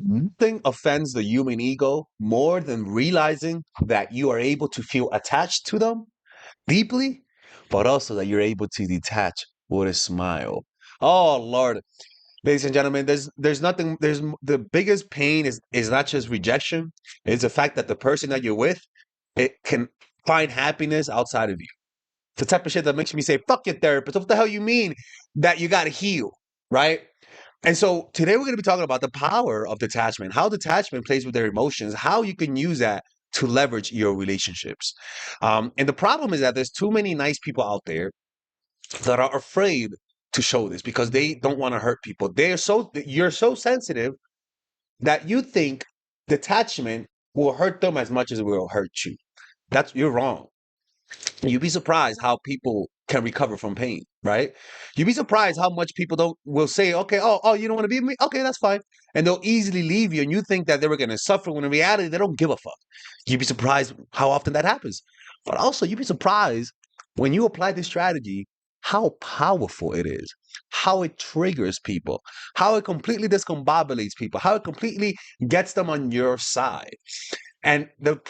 Nothing offends the human ego more than realizing that you are able to feel attached to them deeply, but also that you're able to detach with a smile. Oh Lord, ladies and gentlemen, there's nothing. The biggest pain is not just rejection; it's the fact that the person that you're with it can find happiness outside of you. It's the type of shit that makes me say, "Fuck your therapist." What the hell you mean that you got to heal, right? And so today we're going to be talking about the power of detachment, how detachment plays with their emotions, how you can use that to leverage your relationships. And the problem is that there's too many nice people out there that are afraid to show this because they don't want to hurt people. You're so sensitive that you think detachment will hurt them as much as it will hurt you. You're wrong. You'd be surprised how people can recover from pain, right? You'd be surprised how much people don't will say, okay, oh, you don't want to be with me? Okay, that's fine. And they'll easily leave you and you think that they were gonna suffer when in reality they don't give a fuck. You'd be surprised how often that happens. But also you'd be surprised when you apply this strategy, how powerful it is, how it triggers people, how it completely discombobulates people, how it completely gets them on your side. And the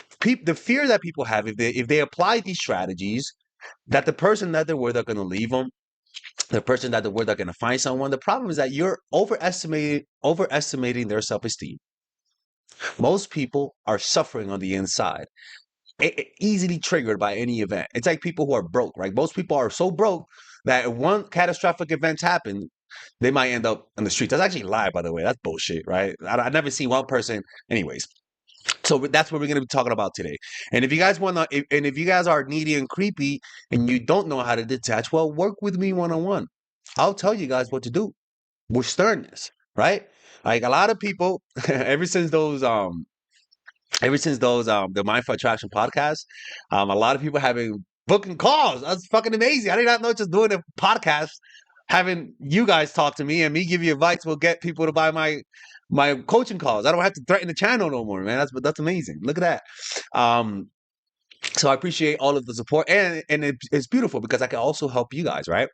fear that people have if they apply these strategies, that the person that they're with are going to leave them, the person that they're with are going to find someone. The problem is that you're overestimating their self esteem. Most people are suffering on the inside, easily triggered by any event. It's like people who are broke, right? Most people are so broke that if one catastrophic event happens, they might end up on the streets. That's actually a lie, by the way. That's bullshit, right? I never see one person, anyways. So that's what we're going to be talking about today. And if you guys want to, and if you guys are needy and creepy and you don't know how to detach, well, work with me one on one. I'll tell you guys what to do with sternness, right? Like a lot of people, ever since those the Mindful Attraction podcast, a lot of people have been booking calls. That's fucking amazing. I did not know just doing a podcast, having you guys talk to me and me give you advice will get people to buy my coaching calls. I don't have to threaten the channel no more, man. That's amazing. Look at that. Um, so I appreciate all of the support, and it's beautiful because I can also help you guys, right?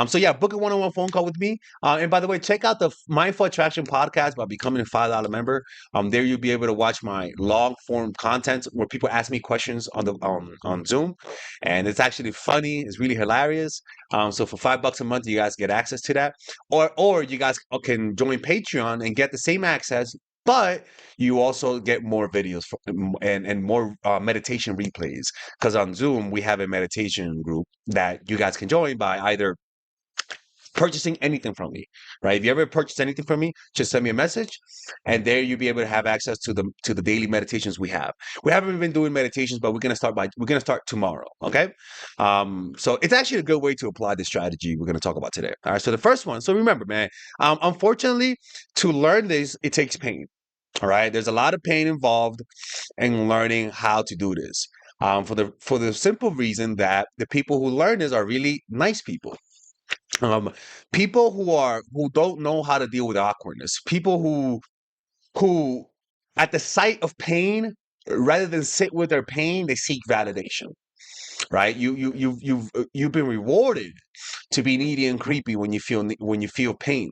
So yeah, book a one-on-one phone call with me. And by the way, check out the Mindful Attraction podcast by becoming a $5 member. There you'll be able to watch my long form content where people ask me questions on Zoom, and it's actually funny. It's really hilarious. So for $5 a month, you guys get access to that, or you guys can join Patreon and get the same access, but you also get more videos and more meditation replays because on Zoom we have a meditation group that you guys can join by either purchasing anything from me, right? If you ever purchase anything from me, just send me a message, and there you'll be able to have access to the daily meditations we have. We haven't been doing meditations, but we're gonna start tomorrow. Okay, so it's actually a good way to apply the strategy we're gonna talk about today. All right, so the first one. So remember, man, unfortunately, to learn this, it takes pain. All right, there's a lot of pain involved in learning how to do this. For the simple reason that the people who learn this are really nice people. Um, People who don't know how to deal with awkwardness. People who at the sight of pain, rather than sit with their pain, they seek validation. Right? You've been rewarded to be needy and creepy when you feel pain.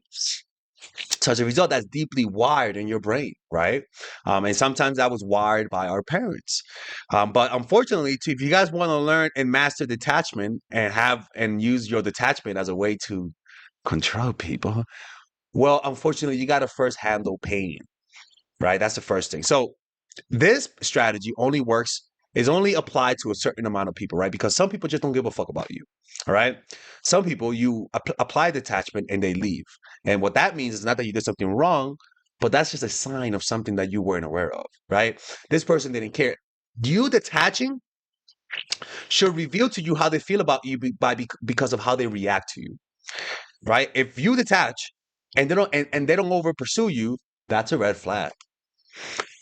So as a result, that's deeply wired in your brain, right? And sometimes that was wired by our parents. But unfortunately, if you guys want to learn and master detachment and use your detachment as a way to control people, well, unfortunately, you got to first handle pain, right? That's the first thing. So this strategy is only applied to a certain amount of people, right? Because some people just don't give a fuck about you. All right. Some people you apply detachment and they leave. And what that means is not that you did something wrong, but that's just a sign of something that you weren't aware of, right? This person didn't care. You detaching should reveal to you how they feel about you because of how they react to you, right? If you detach and they don't over pursue you, that's a red flag,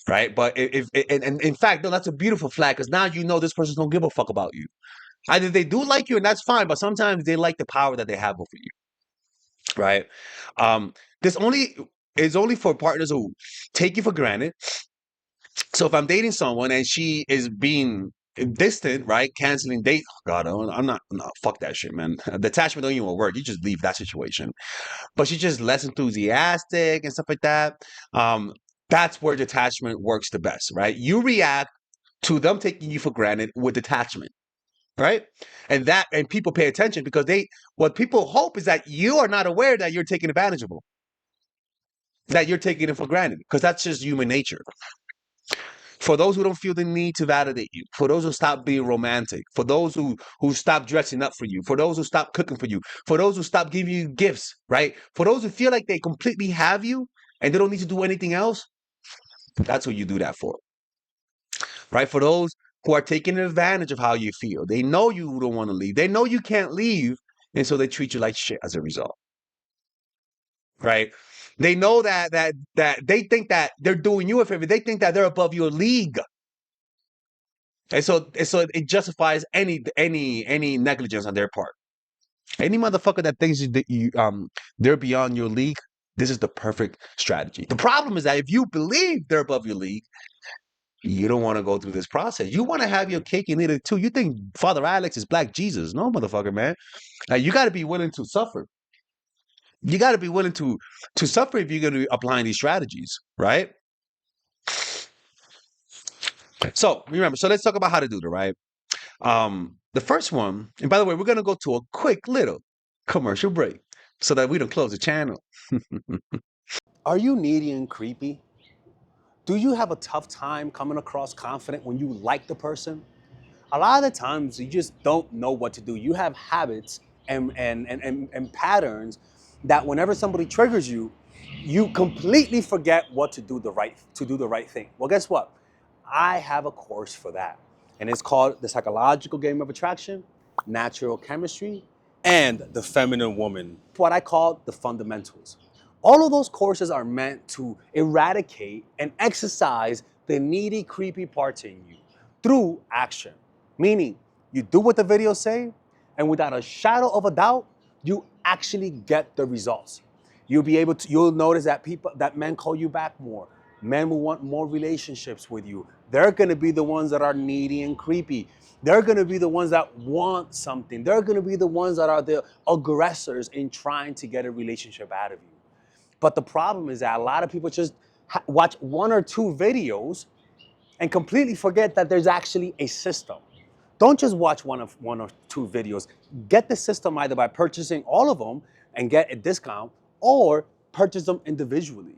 right? But and in fact, no, that's a beautiful flag because now you know this person don't give a fuck about you. Either they do like you, and that's fine, but sometimes they like the power that they have over you, right? This only is only for partners who take you for granted. So if I'm dating someone and she is being distant, right, canceling date, oh God, I'm not, no, fuck that shit, man. Detachment don't even work. You just leave that situation. But she's just less enthusiastic and stuff like that. Um, That's where detachment works the best, right? You react to them taking you for granted with detachment, right? And people pay attention because what people hope is that you are not aware that you're taking advantage of them, that you're taking it for granted, because that's just human nature. For those who don't feel the need to validate you, for those who stop being romantic, for those who stop dressing up for you, for those who stop cooking for you, for those who stop giving you gifts, right? For those who feel like they completely have you and they don't need to do anything else, that's who you do that for, right? For those who are taking advantage of how you feel, they know you don't want to leave, they know you can't leave, and so they treat you like shit as a result, right? They know that they think that they're doing you a favor. They think that they're above your league. And so it justifies any negligence on their part. Any motherfucker that thinks they're beyond your league, this is the perfect strategy. The problem is that if you believe they're above your league, you don't want to go through this process. You want to have your cake and eat it too. You think Father Alex is Black Jesus? No, motherfucker, man. You got to be willing to suffer. You got to be willing to suffer if you're going to be applying these strategies, right? So remember. So let's talk about how to do it, right? The first one, and by the way, we're gonna go to a quick little commercial break so that we don't close the channel. Are you needy and creepy? Do you have a tough time coming across confident when you like the person? A lot of the times you just don't know what to do. You have habits and patterns that whenever somebody triggers you, you completely forget what to do the right thing. Well, guess what? I have a course for that. And it's called The Psychological Game of Attraction, Natural Chemistry, and The Feminine Woman. What I call the fundamentals. All of those courses are meant to eradicate and exercise the needy, creepy parts in you through action. Meaning, you do what the videos say, and without a shadow of a doubt, you actually get the results. You'll notice that men call you back more. Men will want more relationships with you. They're gonna be the ones that are needy and creepy. They're gonna be the ones that want something. They're gonna be the ones that are the aggressors in trying to get a relationship out of you. But the problem is that a lot of people just watch one or two videos and completely forget that there's actually a system. Don't just watch one or two videos. Get the system either by purchasing all of them and get a discount, or purchase them individually.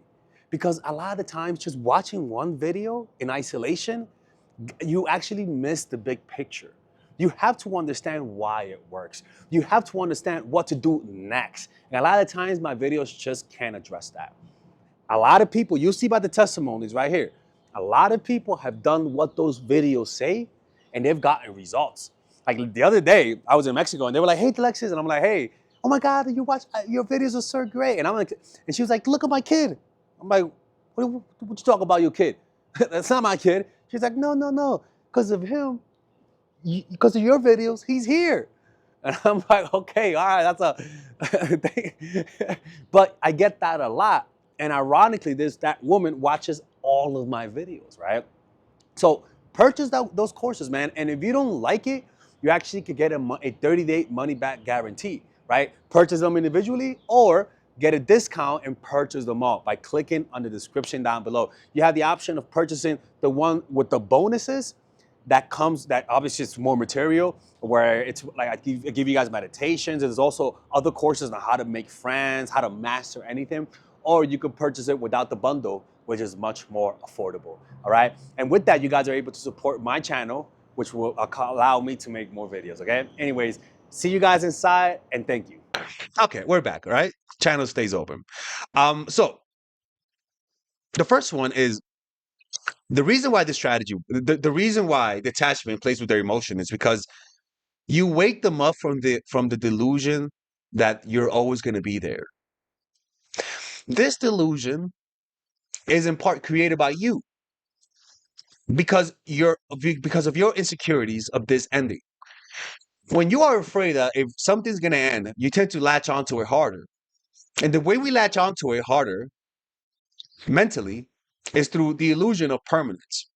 Because a lot of the times, just watching one video in isolation, you actually miss the big picture. You have to understand why it works. You have to understand what to do next. And a lot of times, my videos just can't address that. A lot of people, you see by the testimonies right here, a lot of people have done what those videos say and they've gotten results. Like the other day, I was in Mexico and they were like, "Hey, Alexis," and I'm like, "Hey, oh my God, your videos are so great." And I'm like, and she was like, "Look at my kid." I'm like, what you talk about your kid? That's not my kid. She's like, "No, no, no. Because of him, because of your videos, he's here." And I'm like, okay, all right, that's a. But I get that a lot. And ironically, that woman watches all of my videos, right? So purchase those courses, man. And if you don't like it, you actually could get a 30-day money back guarantee, right? Purchase them individually or get a discount and purchase them all by clicking on the description down below. You have the option of purchasing the one with the bonuses that obviously it's more material, where it's like I give you guys meditations. There's also other courses on how to make friends, how to master anything, or you could purchase it without the bundle, which is much more affordable. All right. And with that, you guys are able to support my channel, which will allow me to make more videos. Okay. Anyways, see you guys inside and thank you. Okay, we're back, right? Channel stays open. So the first one is the reason why this strategy, the reason why detachment plays with their emotion is because you wake them up from the delusion that you're always going to be there. This delusion is in part created by you because of your insecurities of this ending. When you are afraid that if something's going to end, you tend to latch onto it harder. And the way we latch onto it harder mentally is through the illusion of permanence.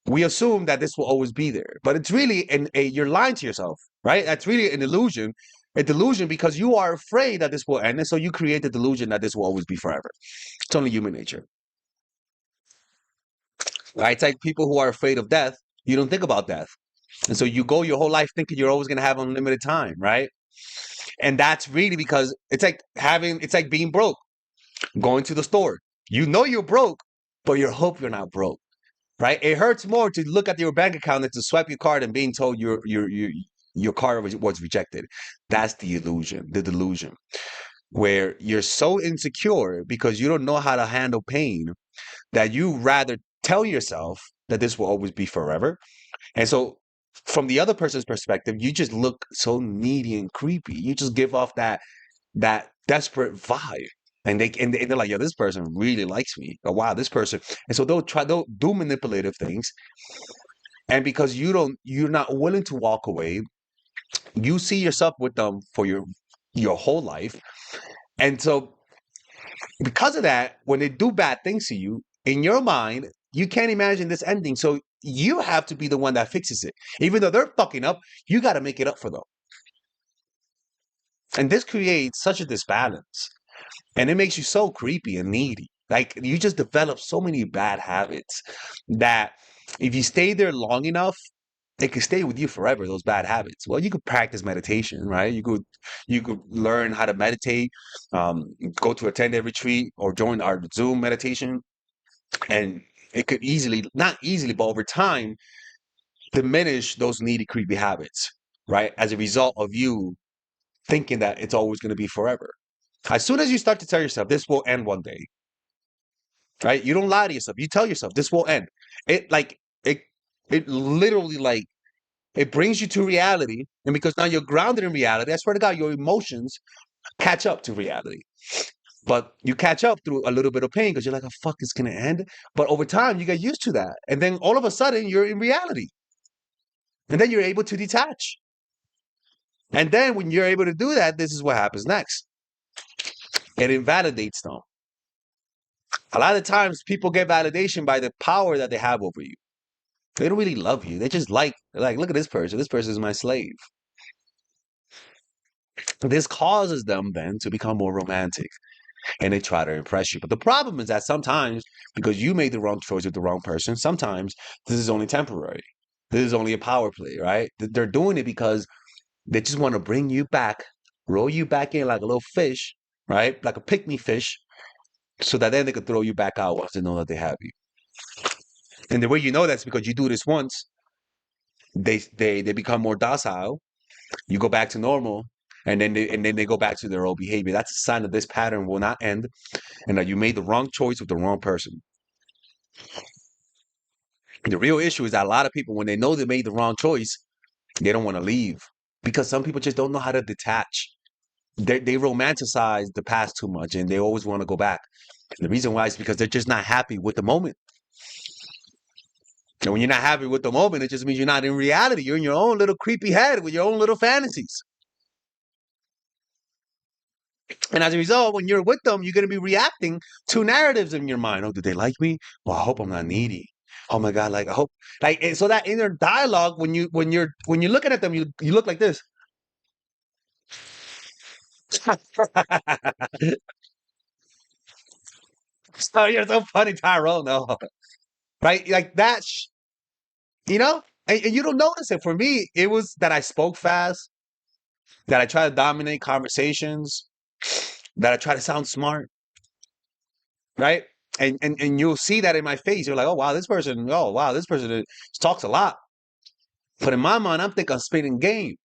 We assume that this will always be there, but it's really you're lying to yourself, right? That's really an illusion, a delusion, because you are afraid that this will end, and so you create the delusion that this will always be forever. It's only human nature. right? It's like people who are afraid of death. You don't think about death. And so you go your whole life thinking you're always going to have unlimited time, right? And that's really because it's like being broke, going to the store. You know you're broke, but you hope you're not broke, right? It hurts more to look at your bank account than to swipe your card and being told your card was rejected. That's the illusion, the delusion, where you're so insecure because you don't know how to handle pain that you rather tell yourself that this will always be forever. And so from the other person's perspective, you just look so needy and creepy. You just give off that desperate vibe. And they're like, yo, this person really likes me. Oh wow, this person. And so they'll do manipulative things. And because you're not willing to walk away, you see yourself with them for your whole life. And so because of that, when they do bad things to you, in your mind, you can't imagine this ending. So you have to be the one that fixes it. Even though they're fucking up, you got to make it up for them. And this creates such a disbalance. And it makes you so creepy and needy. Like you just develop so many bad habits that if you stay there long enough, it could stay with you forever, those bad habits. Well, you could practice meditation, right? You could learn how to meditate, go to a 10-day retreat or join our Zoom meditation. And it could easily, not easily, but over time, diminish those needy, creepy habits, right? As a result of you thinking that it's always going to be forever. As soon as you start to tell yourself this will end one day, right? You don't lie to yourself. You tell yourself this will end. It like it literally like it brings you to reality. And because now you're grounded in reality, I swear to God, your emotions catch up to reality. But you catch up through a little bit of pain because you're like, oh fuck, it's gonna end. But over time you get used to that. And then all of a sudden you're in reality. And then you're able to detach. And then when you're able to do that, this is what happens next. It invalidates them. A lot of times people get validation by the power that they have over you. They don't really love you. They just they're like, look at this person. This person is my slave. This causes them then to become more romantic and they try to impress you. But the problem is that sometimes, because you made the wrong choice with the wrong person, sometimes this is only temporary. This is only a power play, right? They're doing it because they just want to bring you back, roll you back in like a little fish, right? Like a pick me fish, so that then they could throw you back out once they know that they have you. And the way you know that's because you do this once, they become more docile. You go back to normal, and then they go back to their old behavior. That's a sign that this pattern will not end, and that you made the wrong choice with the wrong person. The real issue is that a lot of people, when they know they made the wrong choice, they don't want to leave because some people just don't know how to detach. They romanticize the past too much, and they always want to go back. And the reason why is because they're just not happy with the moment. And when you're not happy with the moment, it just means you're not in reality. You're in your own little creepy head with your own little fantasies. And as a result, when you're with them, you're going to be reacting to narratives in your mind. Oh, do they like me? Well, I hope I'm not needy. Oh my God, like I hope like and so that inner dialogue when you're looking at them, you look like this. So you're so funny, Tyrone. No. Right? Like that and you don't notice it. For me, it was that I spoke fast, that I try to dominate conversations, that I try to sound smart, right? And you'll see that in my face. You're like, oh wow, this person talks a lot. But in my mind, I'm thinking I'm spitting game.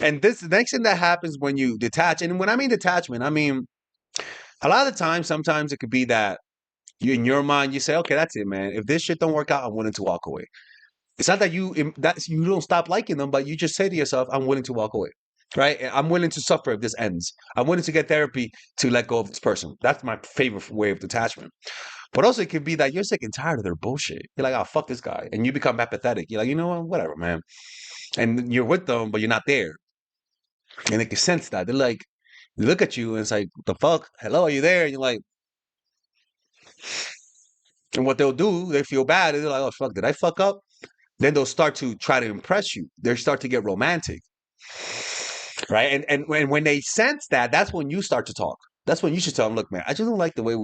And this the next thing that happens when you detach, and when I mean detachment, I mean a lot of the time, sometimes it could be that you in your mind you say, okay, that's it, man. If this shit don't work out, I'm willing to walk away. It's not that you don't stop liking them, but you just say to yourself, I'm willing to walk away. Right? I'm willing to suffer if this ends. I'm willing to get therapy to let go of this person. That's my favorite way of detachment. But also, it could be that you're sick and tired of their bullshit. You're like, oh, fuck this guy. And you become apathetic. You're like, you know what? Whatever, man. And you're with them, but you're not there. And they can sense that. They're like, they look at you and it's like, what the fuck? Hello, are you there? And you're like, and what they'll do, they feel bad. They're like, oh, fuck, did I fuck up? Then they'll start to try to impress you. They start to get romantic. Right? And when they sense that, that's when you start to talk. That's when you should tell them, look, man, I just don't like the way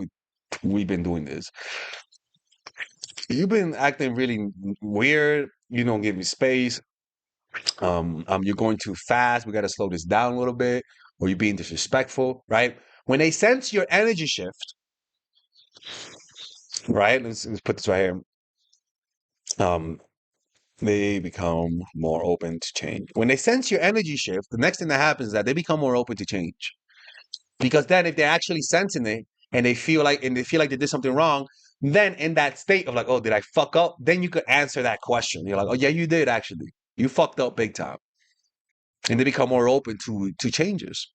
we've been doing this. You've been acting really weird. You don't give me space. You're going too fast. We got to slow this down a little bit, or you're being disrespectful, right? When they sense your energy shift, right? Let's put this right here. Um, they become more open to change. When they sense your energy shift, the next thing that happens is that they become more open to change. Because then, if they're actually sensing it and they feel like they did something wrong, then in that state of like, oh, did I fuck up? Then you could answer that question. You're like, oh yeah, you did actually. You fucked up big time, and they become more open to changes,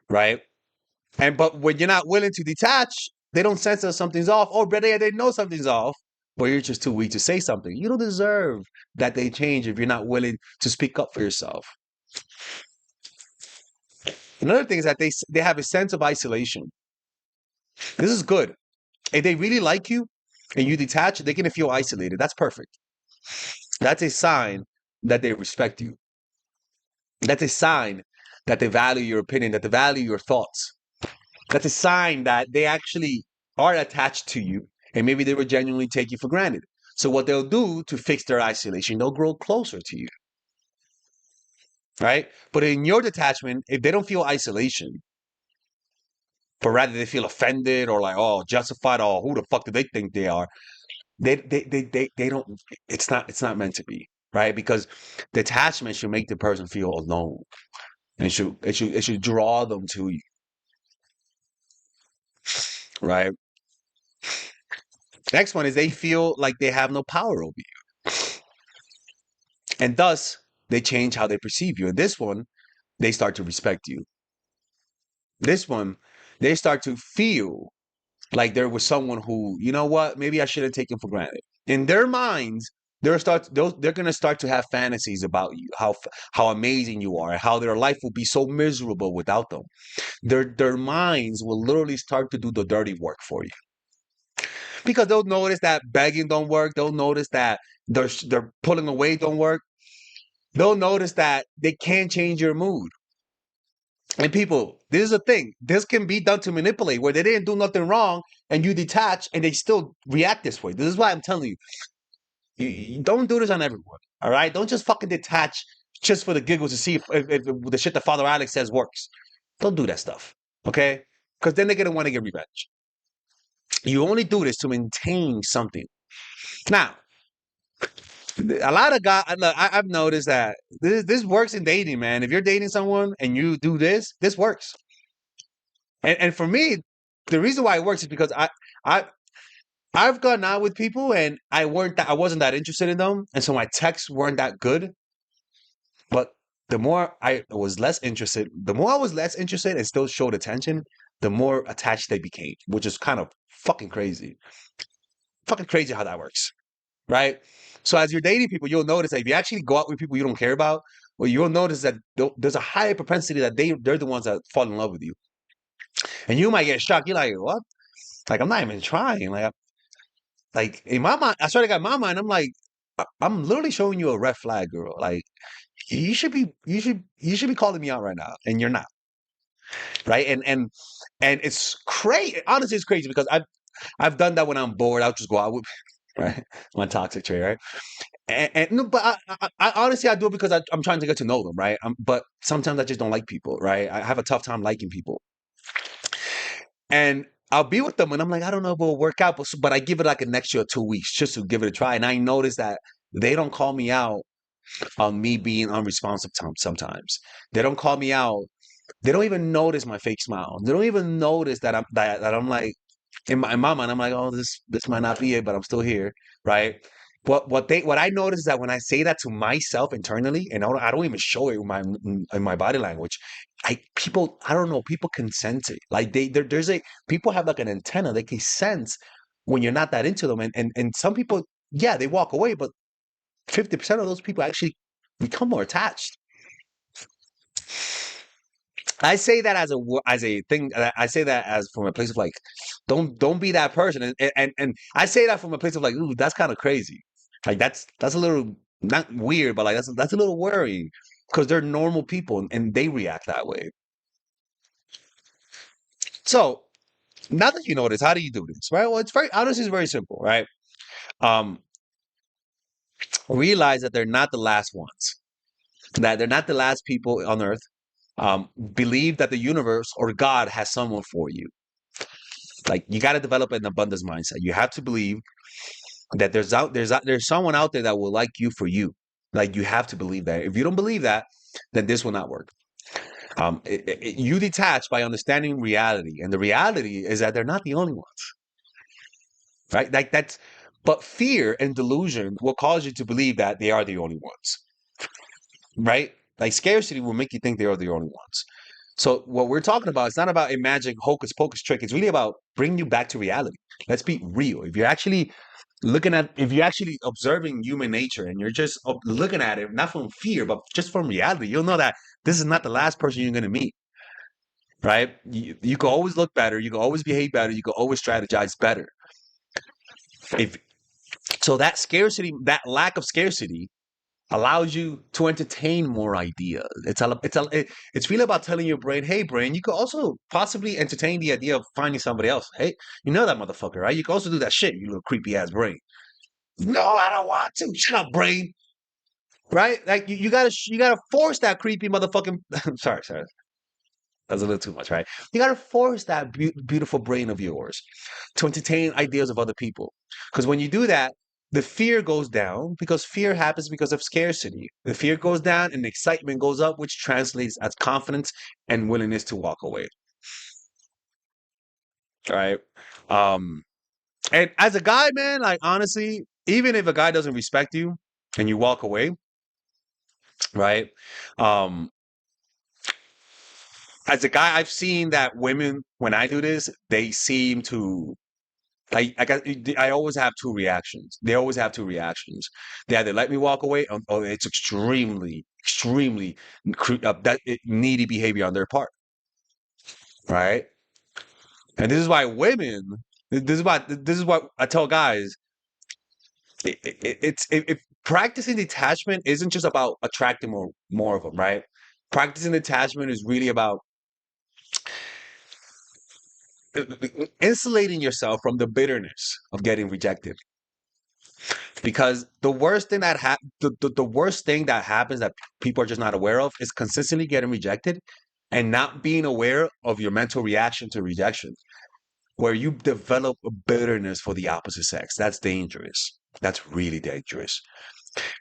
right? And but when you're not willing to detach, they don't sense that something's off. Or better yet, they know something's off, but you're just too weak to say something. You don't deserve that they change if you're not willing to speak up for yourself. Another thing is that they have a sense of isolation. This is good. If they really like you and you detach, they're gonna feel isolated. That's perfect. That's a sign that they respect you. That's a sign that they value your opinion, that they value your thoughts. That's a sign that they actually are attached to you and maybe they would genuinely take you for granted. So what they'll do to fix their isolation, they'll grow closer to you, right? But in your detachment, if they don't feel isolation, but rather they feel offended or like, oh, justified, oh, who the fuck do they think they are? They don't, it's not meant to be, right? Because detachment should make the person feel alone. And it should draw them to you, right? Next one is they feel like they have no power over you. And thus they change how they perceive you. And this one, they start to respect you. This one, they start to feel like there was someone who, you know what, maybe I shouldn't take him for granted. In their minds, they're gonna start to have fantasies about you, how amazing you are, and how their life will be so miserable without them. Their minds will literally start to do the dirty work for you because they'll notice that begging don't work. They'll notice that they're pulling away don't work. They'll notice that they can't change your mood. And people, this is a thing. This can be done to manipulate where they didn't do nothing wrong and you detach and they still react this way. This is why I'm telling you, you don't do this on everyone. All right. Don't just fucking detach just for the giggles to see if the shit that Father Alex says works. Don't do that stuff. Okay. Because then they're going to want to get revenge. You only do this to maintain something. Now, a lot of guys, I've noticed that this works in dating, man. If you're dating someone and you do this works. And for me, the reason why it works is because I I've gone out with people and I wasn't that interested in them, and so my texts weren't that good. But the more I was less interested and still showed attention, the more attached they became, which is kind of fucking crazy. Fucking crazy how that works, right? So as you're dating people, you'll notice that if you actually go out with people you don't care about, well, you'll notice that there's a higher propensity that they're the ones that fall in love with you, and you might get shocked. You're like, what? Like I'm not even trying. Like in my mind, I swear to God, in my mind, I'm like, I'm literally showing you a red flag, girl. Like you should be calling me out right now, and you're not, right? And it's crazy. Honestly, it's crazy because I've done that when I'm bored. I'll just go out with right my toxic trait, right? And no, but I honestly I do it because I'm trying to get to know them, right? But sometimes I just don't like people, right? I have a tough time liking people, and I'll be with them, and I'm like, I don't know if it'll work out, but I give it like an extra 2 weeks just to give it a try, and I notice that they don't call me out on me being unresponsive sometimes. They don't call me out. They don't even notice my fake smile. They don't even notice that I'm like in my mind, I'm like, oh, this might not be it, but I'm still here, right? What I notice is that when I say that to myself internally, and I don't even show it in my body language, I don't know, people can sense it. Like there's a people have like an antenna. They can sense when you're not that into them, and some people, yeah, they walk away, but 50% of those people actually become more attached. I say that as a thing. I say that as from a place of like, don't be that person, and I say that from a place of like, ooh, that's kind of crazy. Like that's a little not weird, but like that's a little worrying because they're normal people and they react that way. So now that you know this, how do you do this? Right. Well, it's very honestly, it's very simple, right? Um, realize that they're not the last ones. That they're not the last people on earth. Believe that the universe or God has someone for you. Like you got to develop an abundance mindset. You have to believe that there's someone out there that will like you for you. Like you have to believe that. If you don't believe that, then this will not work. You detach by understanding reality, and the reality is that they're not the only ones, right? Like that's, but fear and delusion will cause you to believe that they are the only ones, right? Like scarcity will make you think they are the only ones. So what we're talking about is not about a magic hocus pocus trick. It's really about bringing you back to reality. Let's be real. If you're actually observing human nature and you're just looking at it, not from fear, but just from reality, you'll know that this is not the last person you're going to meet, right? You can always look better. You can always behave better. You can always strategize better. If so, that scarcity, that lack of scarcity allows you to entertain more ideas. It's really about telling your brain, hey, brain, you could also possibly entertain the idea of finding somebody else. Hey, you know that motherfucker, right? You can also do that shit, you little creepy ass brain. No, I don't want to. Shut up, brain. Right? Like you gotta force that creepy motherfucking. sorry. That's a little too much, right? You gotta force that beautiful brain of yours to entertain ideas of other people. Because when you do that, the fear goes down because fear happens because of scarcity. The fear goes down and the excitement goes up, which translates as confidence and willingness to walk away. All right. Um, and as a guy, man, like honestly, even if a guy doesn't respect you and you walk away, right? Um, as a guy, I've seen that women, when I do this, they seem to I always have two reactions. They always have two reactions. They either let me walk away, or it's extremely needy behavior on their part, right? And this is why women. This is what I tell guys. If practicing detachment isn't just about attracting more of them, right? Practicing detachment is really about insulating yourself from the bitterness of getting rejected. Because the worst thing that happens that people are just not aware of is consistently getting rejected and not being aware of your mental reaction to rejection, where you develop a bitterness for the opposite sex. That's dangerous. That's really dangerous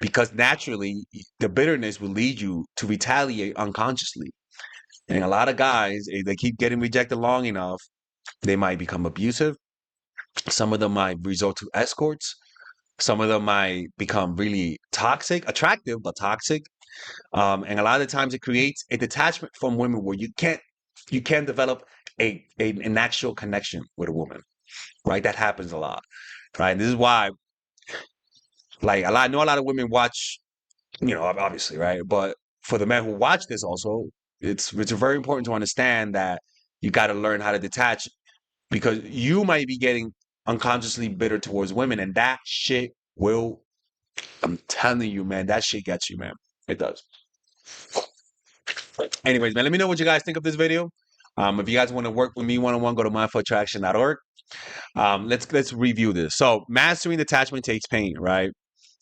because naturally the bitterness will lead you to retaliate unconsciously. And a lot of guys, if they keep getting rejected long enough, they might become abusive. Some of them might resort to escorts. Some of them might become really toxic, attractive, but toxic. And a lot of the times it creates a detachment from women where you can't develop an actual connection with a woman, right? That happens a lot, right? And this is why, like, I know a lot of women watch, obviously, right? But for the men who watch this, also, it's very important to understand that you got to learn how to detach because you might be getting unconsciously bitter towards women, and that shit will. I'm telling you, man, that shit gets you, man. It does. Anyways, man, let me know what you guys think of this video. If you guys want to work with me one-on-one, go to mindfulattraction.org. Let's review this. So mastering detachment takes pain, right?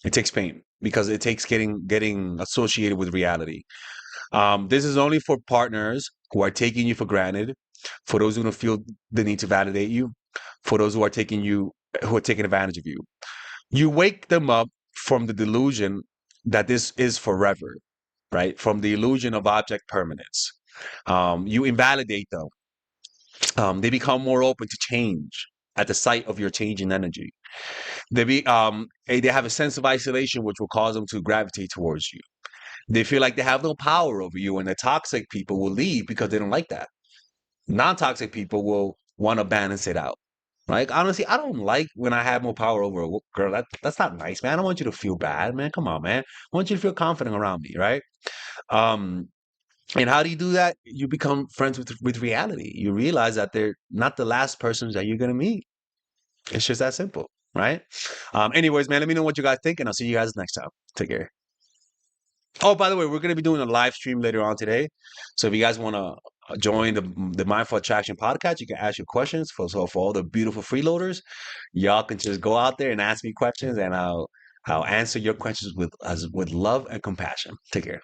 It takes pain because it takes getting associated with reality. This is only for partners who are taking you for granted, for those who don't feel the need to validate you, for those who are taking advantage of you. You wake them up from the delusion that this is forever, right? From the illusion of object permanence. You invalidate them. They become more open to change at the sight of your changing energy. They have a sense of isolation, which will cause them to gravitate towards you. They feel like they have no power over you, and the toxic people will leave because they don't like that. Non-toxic people will want to balance it out. Like honestly, I don't like when I have more power over a girl. That's not nice, man. I don't want you to feel bad, man. Come on, man. I want you to feel confident around me, right? Um, and how do you do that? You become friends with reality. You realize that they're not the last persons that you're gonna meet. It's just that simple, right? Anyways, man, let me know what you guys think, and I'll see you guys next time. Take care. Oh, by the way, we're gonna be doing a live stream later on today. So if you guys wanna join the Mindful Attraction podcast. You can ask your questions. For all the beautiful freeloaders, y'all can just go out there and ask me questions, and I'll answer your questions with love and compassion. Take care.